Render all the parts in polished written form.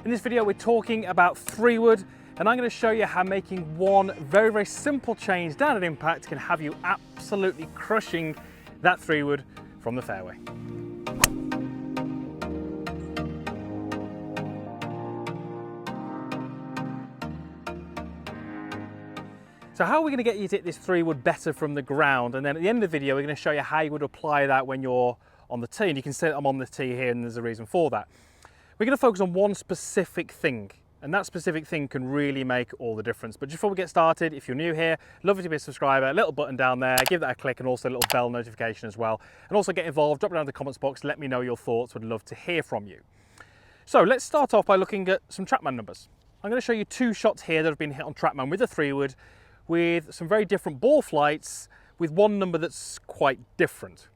In this video we're talking about 3-wood, and I'm going to show you how making one very simple change down at impact can have you absolutely crushing that 3-wood from the fairway. So how are we going to get you to hit this 3-wood better from the ground? And then at the end of the video we're going to show you how you would apply that when you're on the tee. And you can see that I'm on the tee here, and there's a reason for that. We're going to focus on one specific thing, and that specific thing can really make all the difference. But just before we get started, if you're new here, love you to be a subscriber, a little button down there, give that a click, and also a little bell notification as well. And also get involved, drop it down in the comments box, let me know your thoughts, would love to hear from you. So let's start off by looking at some TrackMan numbers. I'm going to show you 2 shots here that have been hit on TrackMan with a 3-wood, with some very different ball flights, with one number that's quite different.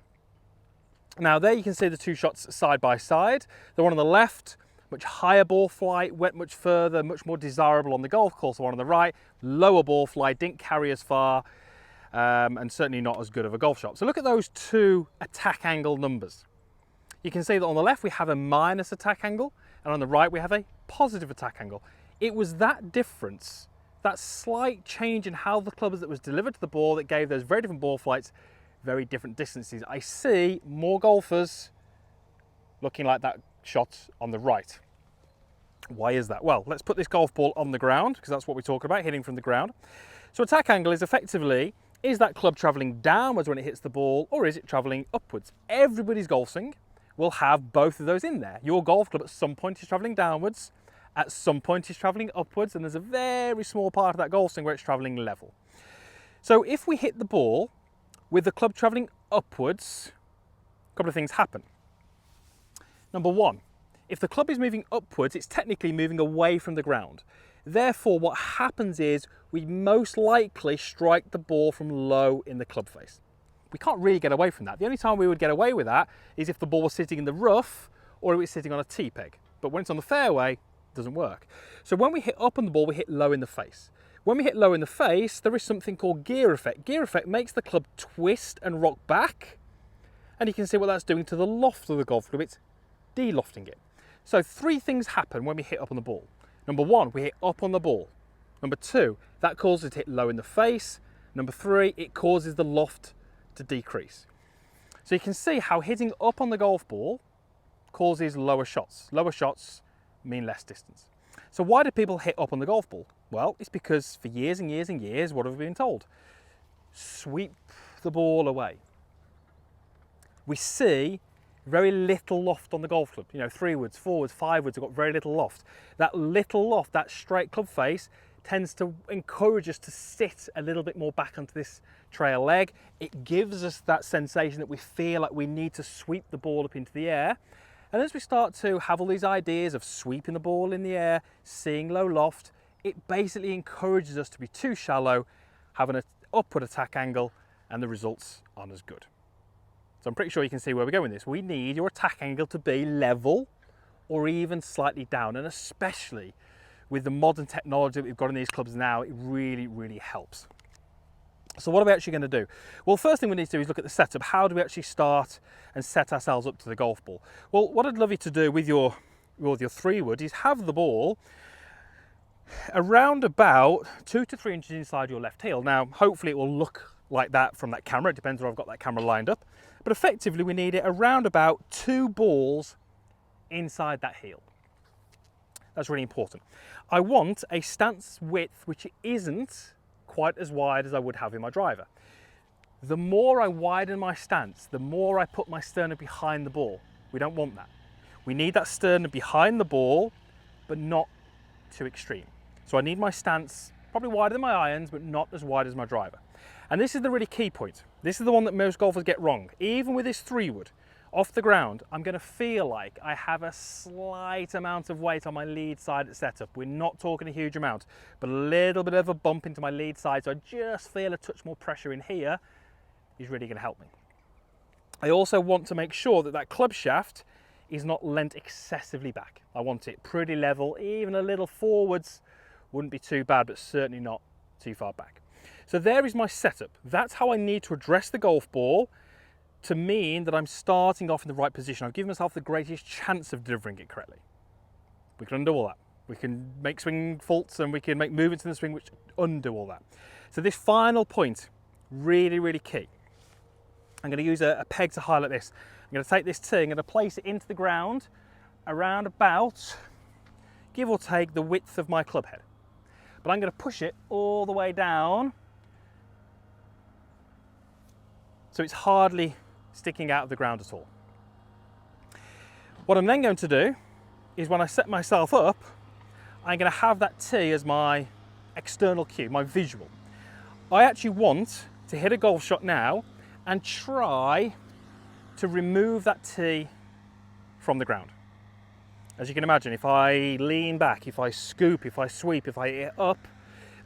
Now there you can see the 2 shots side by side. The one on the left, much higher ball flight, went much further, much more desirable on the golf course. The one on the right, lower ball flight, didn't carry as far, and certainly not as good of a golf shot. So look at those 2 attack angle numbers. You can see that on the left we have a minus attack angle, and on the right we have a positive attack angle. It was that difference, that slight change in how the club that was delivered to the ball, that gave those very different ball flights very different distances. I see more golfers looking like that shot on the right. Why is that? Well, let's put this golf ball on the ground, because that's what we're talking about, hitting from the ground. So attack angle is effectively, is that club traveling downwards when it hits the ball, or is it traveling upwards? Everybody's golf swing will have both of those in there. Your golf club at some point is traveling downwards, at some point is traveling upwards, and there's a very small part of that golf swing where it's traveling level. So if we hit the ball with the club traveling upwards, a couple of things happen. Number one, if the club is moving upwards, it's technically moving away from the ground. Therefore, what happens is we most likely strike the ball from low in the club face. We can't really get away from that. The only time we would get away with that is if the ball was sitting in the rough or it was sitting on a tee peg. But when it's on the fairway, doesn't work. So when we hit up on the ball, we hit low in the face. When we hit low in the face, there is something called gear effect. Gear effect makes the club twist and rock back, and you can see what that's doing to the loft of the golf club. It's de-lofting it. So 3 things happen when we hit up on the ball. Number 1, we hit up on the ball. Number 2, that causes it to hit low in the face. Number 3, it causes the loft to decrease. So you can see how hitting up on the golf ball causes lower shots. Lower shots mean less distance. So why do people hit up on the golf ball? Well, it's because for years and years and years, what have we been told? Sweep the ball away. We see very little loft on the golf club. You know, 3-woods, 4-woods, 5-woods have got very little loft. That little loft, that straight club face, tends to encourage us to sit a little bit more back onto this trail leg. It gives us that sensation that we feel like we need to sweep the ball up into the air. And as we start to have all these ideas of sweeping the ball in the air, seeing low loft, it basically encourages us to be too shallow, have an upward attack angle, and the results aren't as good. So I'm pretty sure you can see where we're going with this. We need your attack angle to be level or even slightly down, and especially with the modern technology that we've got in these clubs now, it really helps. So what are we actually going to do? Well, first thing we need to do is look at the setup. How do we actually start and set ourselves up to the golf ball? Well, what I'd love you to do with your 3-wood is have the ball around about 2 to 3 inches inside your left heel. Now, hopefully it will look like that from that camera. It depends where I've got that camera lined up. But effectively, we need it around about 2 balls inside that heel. That's really important. I want a stance width which isn't quite as wide as I would have in my driver. The more I widen my stance, the more I put my sternum behind the ball. We don't want that. We need that sternum behind the ball, but not too extreme. So I need my stance probably wider than my irons, but not as wide as my driver. And this is the really key point. This is the one that most golfers get wrong. Even with this 3-wood, off the ground, I'm going to feel like I have a slight amount of weight on my lead side at setup. We're not talking a huge amount, but a little bit of a bump into my lead side, so I just feel a touch more pressure in here is really going to help me. I also want to make sure that that club shaft is not lent excessively back. I want it pretty level, even a little forwards wouldn't be too bad, but certainly not too far back. So there is my setup. That's how I need to address the golf ball to mean that I'm starting off in the right position. I've given myself the greatest chance of delivering it correctly. We can undo all that. We can make swing faults and we can make movements in the swing which undo all that. So this final point, really, really key. I'm going to use a peg to highlight this. I'm going to take this tee, I'm going to place it into the ground around about, give or take, the width of my club head. But I'm going to push it all the way down so it's hardly sticking out of the ground at all. What I'm then going to do is when I set myself up, I'm going to have that tee as my external cue, my visual. I actually want to hit a golf shot now and try to remove that tee from the ground. As you can imagine, if I lean back, if I scoop, if I sweep, if I hit up,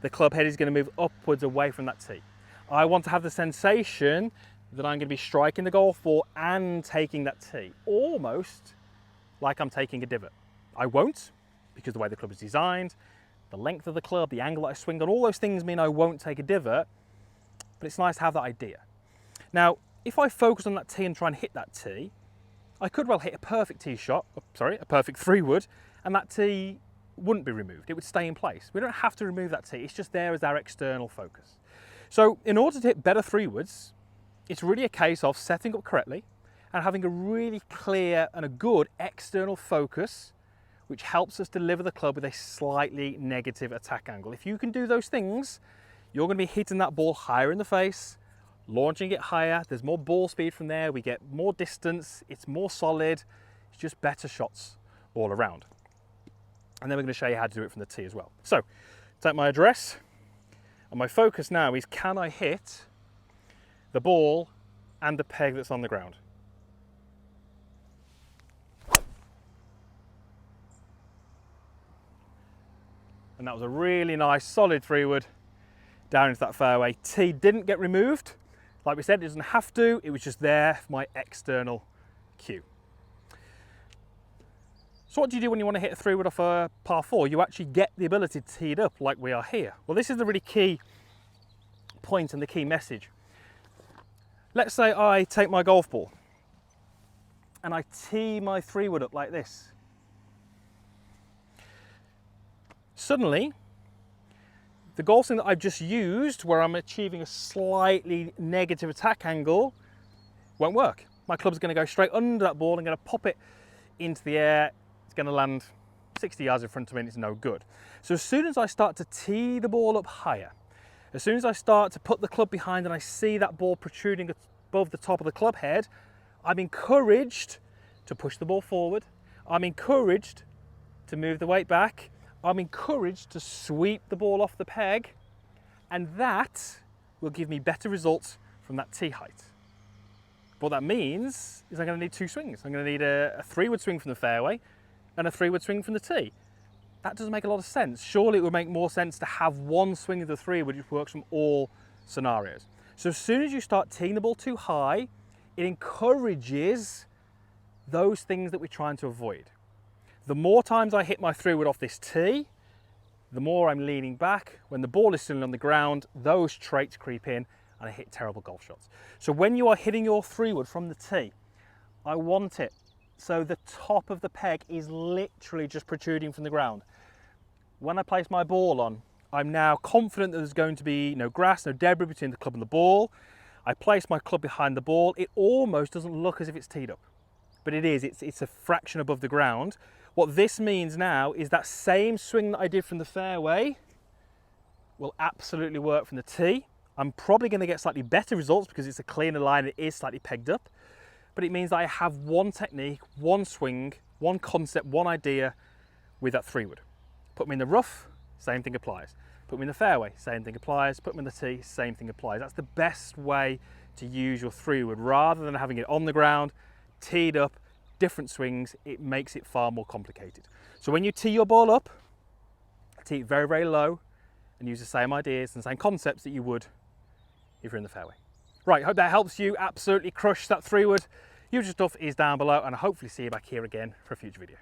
the club head is going to move upwards away from that tee. I want to have the sensation that I'm going to be striking the golf ball and taking that tee, almost like I'm taking a divot. I won't, because the way the club is designed, the length of the club, the angle that I swing on, all those things mean I won't take a divot, but it's nice to have that idea. Now, if I focus on that tee and try and hit that tee, I could well hit a perfect tee shot, a perfect 3-wood, and that tee wouldn't be removed. It would stay in place. We don't have to remove that tee. It's just there as our external focus. So in order to hit better 3-woods, it's really a case of setting up correctly and having a really clear and a good external focus, which helps us deliver the club with a slightly negative attack angle. If you can do those things, you're going to be hitting that ball higher in the face, launching it higher. There's more ball speed from there. We get more distance. It's more solid. It's just better shots all around. And then we're going to show you how to do it from the tee as well. So take my address, and my focus now is, can I hit the ball and the peg that's on the ground? And that was a really nice solid 3-wood down into that fairway. Tee didn't get removed. Like we said, it doesn't have to. It was just there for my external cue. So what do you do when you want to hit a 3-wood off a par 4? You actually get the ability to tee it up like we are here. Well, this is the really key point and the key message. Let's say I take my golf ball and I tee my 3-wood up like this. Suddenly, the golf swing that I've just used, where I'm achieving a slightly negative attack angle, won't work. My club's going to go straight under that ball. I'm going to pop it into the air. It's going to land 60 yards in front of me and it's no good. So as soon as I start to tee the ball up higher, as soon as I start to put the club behind and I see that ball protruding above the top of the club head, I'm encouraged to push the ball forward. I'm encouraged to move the weight back. I'm encouraged to sweep the ball off the peg, and that will give me better results from that tee height. What that means is I'm going to need 2 swings. I'm going to need a 3-wood swing from the fairway and a 3-wood swing from the tee. That doesn't make a lot of sense. Surely it would make more sense to have one swing of the 3-wood which works from all scenarios. So as soon as you start teeing the ball too high, it encourages those things that we're trying to avoid. The more times I hit my 3-wood off this tee, the more I'm leaning back. When the ball is still on the ground, those traits creep in and I hit terrible golf shots. So when you are hitting your 3-wood from the tee, I want it so the top of the peg is literally just protruding from the ground. When I place my ball on, I'm now confident that there's going to be no grass, no debris between the club and the ball. I place my club behind the ball. It almost doesn't look as if it's teed up, but it is. It's a fraction above the ground. What this means now is that same swing that I did from the fairway will absolutely work from the tee. I'm probably going to get slightly better results because it's a cleaner line, it is slightly pegged up, but it means that I have one technique, one swing, one concept, one idea with that 3-wood. Put me in the rough, same thing applies. Put me in the fairway, same thing applies. Put me in the tee, same thing applies. That's the best way to use your 3-wood rather than having it on the ground, teed up, different swings. It makes it far more complicated. So when you tee your ball up, tee it very, very low and use the same ideas and same concepts that you would if you're in the fairway. Right, hope that helps you absolutely crush that 3-wood. Usual stuff is down below and I'll hopefully see you back here again for a future video.